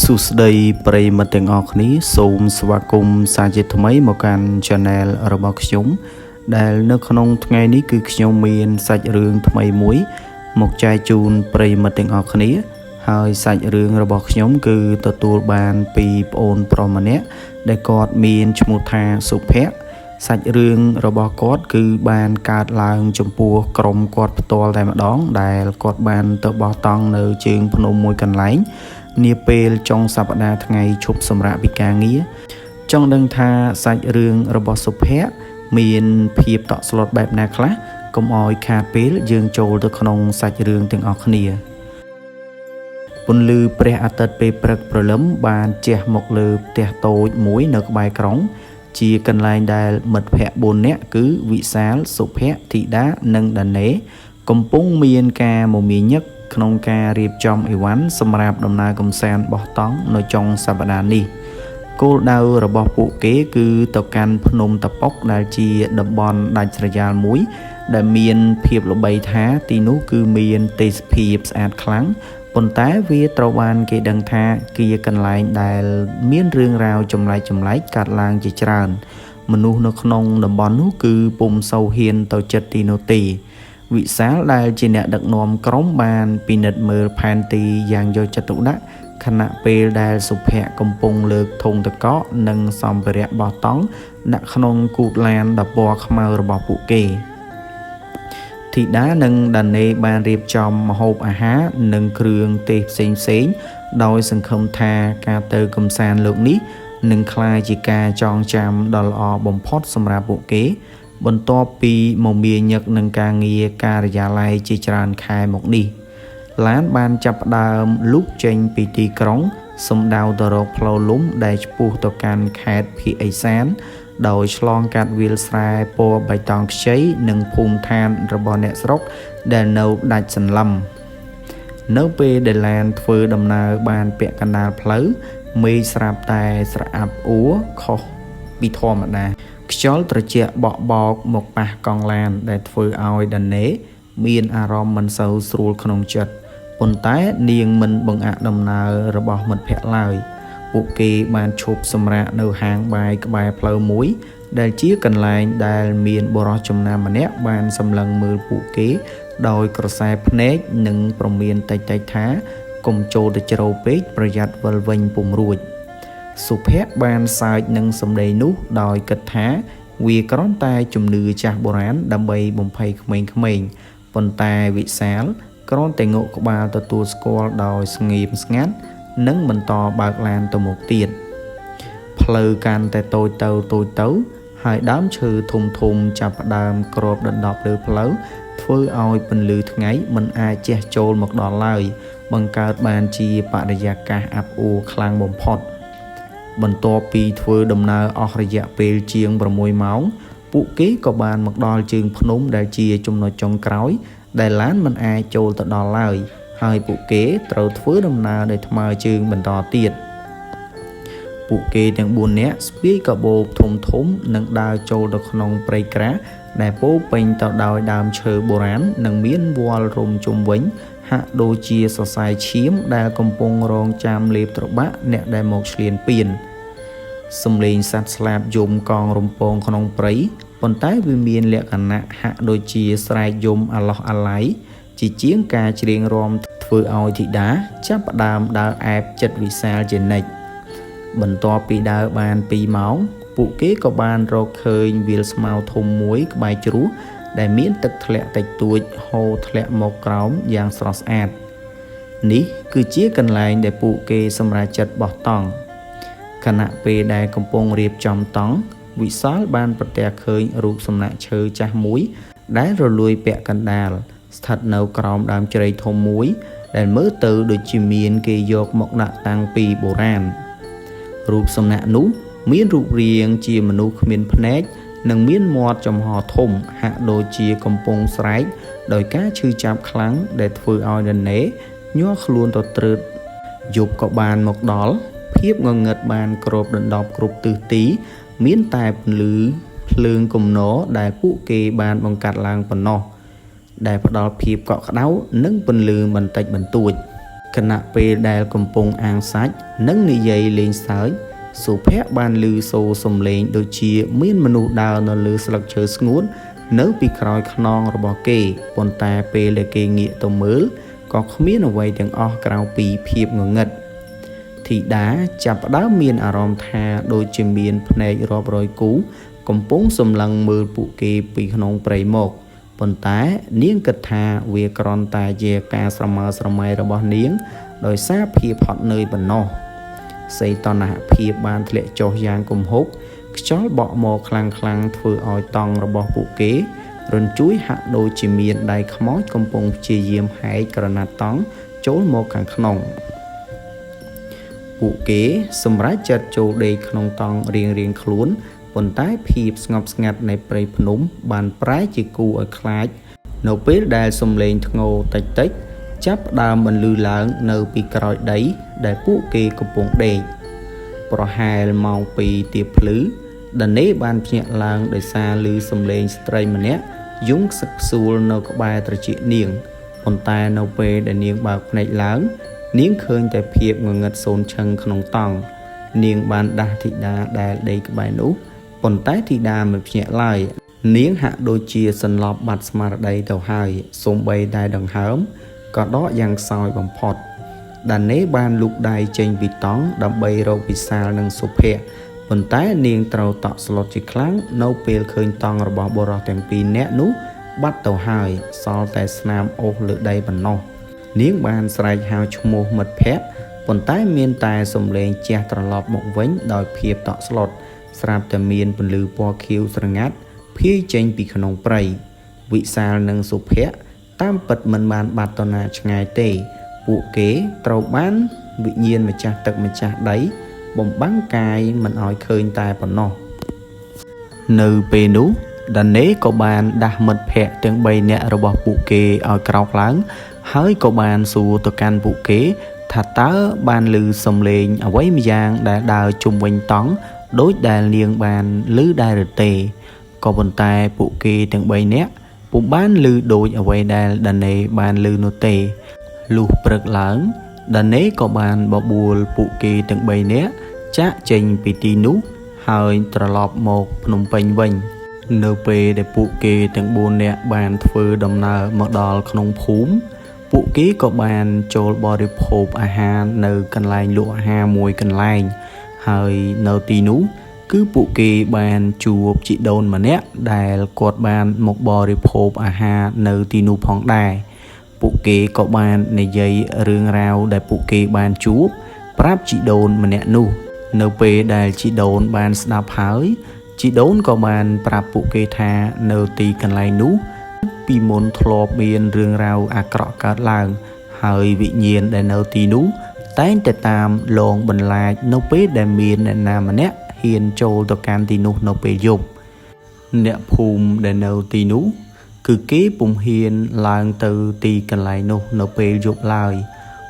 សុស្ដីប្រិយមិត្តទាំងអស់គ្នាសូមស្វាគមន៍សាជាថ្មីមកកាន់ Channel របស់ខ្ញុំដែលនៅក្នុងថ្ងៃនេះគឺខ្ញុំមានសាច់រឿងថ្មីមួយមកចែកជូនប្រិយមិត្តទាំងអស់គ្នាហើយសាច់រឿងរបស់ខ្ញុំគឺទទួលបានពីប្អូនប្រុសម្នាក់ដែលគាត់មានឈ្មោះថាសុភ័ក្រសាច់រឿងរបស់គាត់គឺបានកើតឡើងចំពោះក្រុមគាត់ផ្ទាល់តែម្ដងដែលគាត់បានទៅបោះតង់នៅជើងភ្នំមួយកន្លែងនាពេលចុងសប្តាហ៍ថ្ងៃឈប់សម្រាកពីការងារចង់ដឹងថាសាច់រឿងរបស់សុភ័ក្រមានភាពតក់ស្លុតបែបណាខ្លះកុំឲ្យខាតពេលយើងចូលទៅក្នុងសាច់រឿងទាំងអស់គ្នាពន្លឺព្រះអាទិត្យពេលព្រឹកព្រលឹមបានជះមកលើផ្ទះតូចមួយនៅក្បែរក្រុងជាកន្លែងដែលមិត្តភ័ក្តិ4នាក់គឺវិសាលសុភ័ក្រធីតានិងដាណេកំពុងមានការមមាញឹកក្នុងការរៀបចំអីវ៉ាន់សម្រាប់ដំណើរកម្សាន្តបោះតង់នៅចុងសប្តាហ៍នេះគោលដៅរបស់ពួកគេគឺទៅកាន់ភ្នំតាប៉ុកដែលជាតំបន់ដាច់ស្រយាលមួយដែលមានភាពល្បីថាទីនោះគឺមានទេសភាពស្អាតខ្លាំងប៉ុន្តែវាត្រូវបានគេដឹងថាជាកន្លែងដែលមានរឿងរ៉ាវចម្លែកកើតឡើងជាច្រើនមនុស្សនៅក្នុងតំបន់នោះគឺពុំសូវហ៊ានទៅជិតទីនោះទេវិសាលដែលជាអ្នកដឹកនាំក្រុមបានពិនិត្យមើលផែនទីយ៉ាងយកចិត្តទុកដាក់ខណៈពេលដែលសុភ័ក្រកំពុងលើកធុងទឹកកកនិងសម្ភារៈបោះតង់ដាក់ក្នុងគូតឡានដ៏ពណ៌ខ្មៅរបស់ពួកគេធីតានិងដាណេបានរៀបចំម្ហូបអាហារនិងគ្រឿងទេសផ្សេងដោយសង្ឃឹមថាការទៅកម្សាន្តលោកនេះនឹងក្លាយជាការចងចាំដ៏ល្អបំផុតសម្រាប់ពួកគេបន្ទាប់ពីមមាញឹកនឹងការងារការិយាល័យជាច្រើនខែមកនេះឡានបានចាប់ផ្ដើមលូកចេញពីទីក្រុងសំដៅទៅរកផ្លូវលំដែលឆ្ពោះទៅកាន់ខេត្តភាគឦសានដោយឆ្លងកាត់វាលស្រែពណ៌បៃតងខ្ចីនិងភូមិឋានរបស់អ្នកស្រុកដែលនៅដាច់សន្លឹមនៅពេលដែលឡានធ្វើដំណើរបានពាក់កណ្ដាលផ្លូវមេឃស្រាប់តែស្រអាប់អួរខុសពីធម្មតាខ្យល់ត្រជាក់បក់បោកមកប៉ះកង់ឡានដែលធ្វើឲ្យដាណេមានអារម្មណ៍មិនសូវស្រួលក្នុងចិត្តប៉ុន្តែនាងមិនបង្អាក់ដំណើររបស់មិត្តភ័ក្តិឡើយពួកគេបានឈប់សម្រាកនៅហាងបាយក្បែរផ្លូវមួយដែលជាកន្លែងដែលមានបុរសចំណាំម្នាក់បានសម្លឹងមើលពួកគេដោយក្រសែភ្នែកនិងប្រមានតិចៗថាកុំចូលទៅជ្រៅពេកប្រយ័ត្នវិលវិញពុំរួចសុភ័ក្របានសើចនឹងសម្ដីនោះដោយគិតថាវាគ្រាន់តែជំនឿចាស់បុរាណដើម្បីបំភ័យក្មេងៗប៉ុន្តែវិសាលគ្រាន់តែងក់ក្បាលទទួលស្គាល់ដោយស្ងៀមស្ងាត់និងបន្តបើកឡានទៅមុខទៀតផ្លូវកាន់តែតូចទៅហើយដើមឈើធំចាប់ផ្ដើមគ្របដណ្ដប់លើផ្លូវធ្វើឲ្យពន្លឺថ្ងៃមិនអាចជះចូលមកដល់ឡើយបង្កើតបានជាបរិយាកាសអាប់អួរខ្លាំងបំផុតបន្ទាប់ពីធ្វើដំណើរអស់រយៈពេលជាង6ម៉ោងពួកគេក៏បានមកដល់ជើងភ្នំដែលជាចំណុចចុងក្រោយដែលឡានមិនអាចចូលទៅដល់ឡើយហើយពួកគេត្រូវធ្វើដំណើរដោយថ្មើរជើងបន្តទៀតពួកគេទាំង4នាក់ស្ពាយកាបូបធំនិងដើរចូលទៅក្នុងព្រៃក្រាស់ដែលពោរពេញទៅដោយដើមឈើបុរាណនិងមានវល្លិរុំជុំវិញហាក់ដូចជាសរសៃឈាមដែលកំពុងរងចាំលេបត្របាក់អ្នកដែលមកឈ្លានពានសំឡេងសត្វស្លាបយំកងរំពងក្នុងព្រៃប៉ុន្តែវាមានលក្ខណៈហាក់ដូចជាស្រែកយំអាឡោះអាល័យជាជាងការច្រៀងរាំធ្វើឲ្យធីតាចាប់ផ្ដើមដើរអែបចិត្តវិសាលជានិច្ចបន្ទាប់ពីដើរបាន2ម៉ោងពួកគេក៏បានរកឃើញវាលស្មៅធំមួយក្បែរជ្រោះដែលមានទឹកធ្លាក់តិចតួចហូរធ្លាក់មកក្រោមយ៉ាងស្រស់ស្អាតនេះគឺជាកន្លែងដែលពួកគេសម្រេចចិត្តបោះតង់ខណៈពេលដែលកំពុងរៀបចំតង់វិសាលបានប្រទះឃើញរូបសំណាកឈើចាស់មួយដែលរលួយពាក់កណ្ដាលស្ថិតនៅក្រោមដើមជ្រៃធំមួយដែលមើលទៅដូចជាមានគេយកមកដាក់តាំងពីបុរាណរូបសំណាកនោះមានរូបរាងជាមនុស្សគ្មានភ្នែកនិងមានមាត់ចំហធំហាក់ដូចជាកំពុងស្រែកដោយការឈឺចាប់ខ្លាំងដែលធ្វើឲ្យដាណេញ័រខ្លួនទៅត្រើតយប់ក៏បានមកដល់ភាពងងឹតបានគ្របដណ្ដប់គ្រប់ទិសទីមានតែពន្លឺភ្លើងគំនរដែលពួកគេបានបង្កាត់ឡើងប៉ុណ្ណោះដែលផ្ដល់ភាពកក់ក្ដៅនិងពន្លឺបន្តិចបន្តួច ขณะពេលដែលកំពុងអាំងសាច់និងនិយាយលេងសើចសុភ័ក្របានឮសូរសំឡេងដូចជាមានមនុស្សដើរនៅលើស្លឹកឈើស្ងួតនៅពីក្រោយខ្នងរបស់គេប៉ុន្តែពេលដែលគេងាកទៅមើលក៏គ្មានអ្វីទាំងអស់ក្រៅពីភាពងងឹតធីតាចាប់ផ្ដើមមានអារម្មណ៍ថាដូចជាមានភ្នែករាប់រយគូកំពុងសម្លឹងមើលពួកគេពីក្នុងព្រៃមកប៉ុន្តែនាងគិតថាវាគ្រាន់តែជាការស្រមើស្រមៃរបស់នាងដោយសារភាពហត់នឿយប៉ុណ្ណោះសីតុណ្ហភាពបានធ្លាក់ចុះយ៉ាងគំហុកខ្យល់បក់មកខ្លាំងធ្វើឲ្យតង់របស់ពួកគេរញ្ជួយហាក់ដូចជាមានដៃខ្មោចកំពុងព្យាយាមហែកក្រណាត់តង់ចូលមកខាងក្នុងពួកគេសម្រេចចិត្តចូលដេកក្នុងតង់រៀងខ្លួនប៉ុន្តែភាពស្ងប់ស្ងាត់នៃព្រៃភ្នំបានប្រែជាគួរឲ្យខ្លាចនៅពេលដែលសំឡេងធ្ងរតិចចាប់ផ្ដើមបន្លឺឡើងនៅពីក្រោយដីដែលពួកគេកំពុងដេកប្រហែលម៉ោង 2 ទៀបភ្លឺដាណេបានភ្ញាក់ឡើងដោយសារឮសំឡេងស្ត្រីម្នាក់យំខ្សឹកខ្សួលនៅក្បែរត្រចៀកនាងប៉ុន្តែនៅពេលដែលនាងបើកភ្នែកឡើងនាងឃើញតែភាពងងឹតសូន្យឈឹងក្នុងតង់នាងបានដាស់ធីតាដែលដេកក្បែរនោះប៉ុន្តែធីតាមិនភ្ញាក់ឡើយនាងហាក់ដូចជាសន្លប់បាត់ស្មារតីទៅហើយសូម្បីតែដង្ហើមក៏ដកយ៉ាងខ្សោយបំផុតដាណេបានលូកដៃចេញពីតង់ដើម្បីរកវិសាលនិងសុភ័ក្រប៉ុន្តែនាងត្រូវតក់ស្លុតជាខ្លាំងនៅពេលឃើញតង់របស់បុរសទាំងពីរនាក់នោះបាត់ទៅហើយសល់តែស្នាមអូសលើដីប៉ុណ្ណោះនាងបានស្រែកហៅឈ្មោះមិត្តភក្តិប៉ុន្តែមានតែសំឡេងជះត្រឡប់មកវិញដោយភាពតក់ស្លុតស្រាប់តែមានពន្លឺពណ៌ខៀវស្រងាត់ភាយចេញពីក្នុងព្រៃវិសាលនិងសុភ័ក្រតាមពិតមិនបានបាត់ទៅណាឆ្ងាយទេពួកគេត្រូវបានវិញ្ញាណម្ចាស់ទឹកម្ចាស់ដីបំបាំងកាយមិនឲ្យឃើញតែប៉ុណ្ណោះនៅពេលនោះដាណេក៏បានដាស់មិត្តភក្តិទាំង3នាក់របស់ពួកគេឲ្យក្រោកឡើងហើយក៏បានសួរទៅកាន់ពួកគេថាតើបានឮសំឡេងអ្វីម្យ៉ាងដែលដើរជុំវិញតង់ដូចដែលនាងបានឮដែរឬទេក៏ប៉ុន្តែពួកគេទាំង3នាក់ពុំបានឮដូចអ្វីដែលដាណេបានឮនោះទេលុះព្រឹកឡើងដាណេក៏បានបបួលពួកគេទាំង3នាក់ចាកចេញពីទីនោះហើយត្រឡប់មកភ្នំពេញវិញនៅពេលដែលពួកគេទាំង4នាក់បានធ្វើដំណើរមកដល់ក្នុងភូមិពួកគេក៏បានចូលបរិភោគអាហារនៅកន្លែងលក់អាហារមួយកន្លែងហើយនៅទីនោះគឺពួកគេបានជួបជីដូនម្នាក់ដែលគាត់បានមកបរិភោគអាហារនៅទីនោះផងដែរពួកគេក៏បាននិយាយរឿងរ៉ាវដែលពួកគេបានជួបប្រាប់ជីដូនម្នាក់នោះនៅពេលដែលជីដូនបានស្ដាប់ហើយជីដូនក៏បានប្រាប់ពួកគេថានៅទីកន្លែងនោះពីមុនធ្លាប់មានរឿងរ៉ាវអាក្រក់កើតឡើងហើយវិញ្ញាណដែលនៅទីនោះតែងតែតាមលងបន្លាចនៅពេលដែលមានអ្នកណាម្នាក់ហ៊ានចូលទៅកាន់ទីនោះនៅពេលយប់អ្នកភូមិដែលនៅទីនោះគឺគេពុំហ៊ានឡើងទៅទីកន្លែងនោះនៅពេលយប់ឡើយ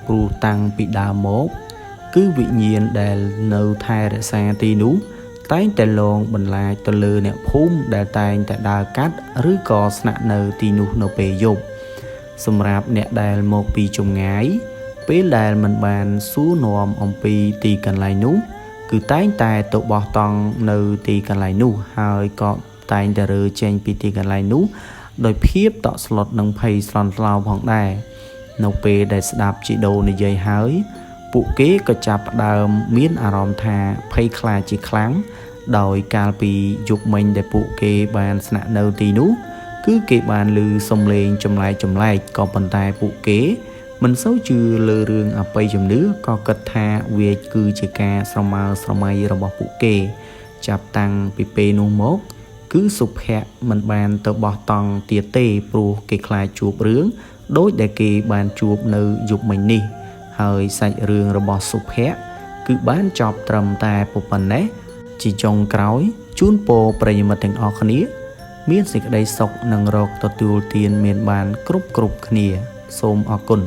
ព្រោះតាំងពីដើមមកគឺវិញ្ញាណដែលនៅថែរក្សាទីនោះតែងតែលងបន្លាចទៅលើអ្នកភូមិដែលតែងតែដើរកាត់ឬក៏ស្នាក់នៅទីនោះនៅពេលយប់សម្រាប់អ្នកដែលមកពីចម្ងាយពេលដែលមិនបានសួរនាំអំពីទីកន្លែងនោះគឺតែងតែទៅបោះតង់នៅទីកន្លែងនោះហើយក៏តែងតែរើចេញពីទីកន្លែងនោះដោយភាពតក់ស្លុតនិងភ័យស្លន់ស្លោផងដែរនៅពេលដែលស្ដាប់ជីដូននិយាយហើយពួកគេក៏ចាប់ផ្ដើមមានអារម្មណ៍ថាភ័យខ្លាចជាខ្លាំងដោយកាលពីយប់មិញដែលពួកគេបានស្នាក់នៅទីនោះគឺគេបានឮសំឡេងចម្លែកក៏ប៉ុន្តែពួកគេមិនសូវជឿលើរឿងអបិយជំនឿក៏គិតថាវាគឺជាការស្រមើស្រមៃរបស់ពួកគេចាប់តាំងពីពេលនោះមកគឺសុភ័ក្រមិនបានទៅបោះតង់ទៀតទេព្រោះគេខ្លាចជួបរឿងដូចដែលគេបានជួបនៅយប់មិញនេះហើយសាច់រឿងរបស់សុភ័ក្រគឺបានចប់ត្រឹមតែប៉ុណ្ណេះជាចុងក្រោយជូនពរប្រិយមិត្តទាំងអស់គ្នាមានសេចក្តីសុខនិងរកទទួលទានមានបានគ្រប់គ្នាសូមអរគុណ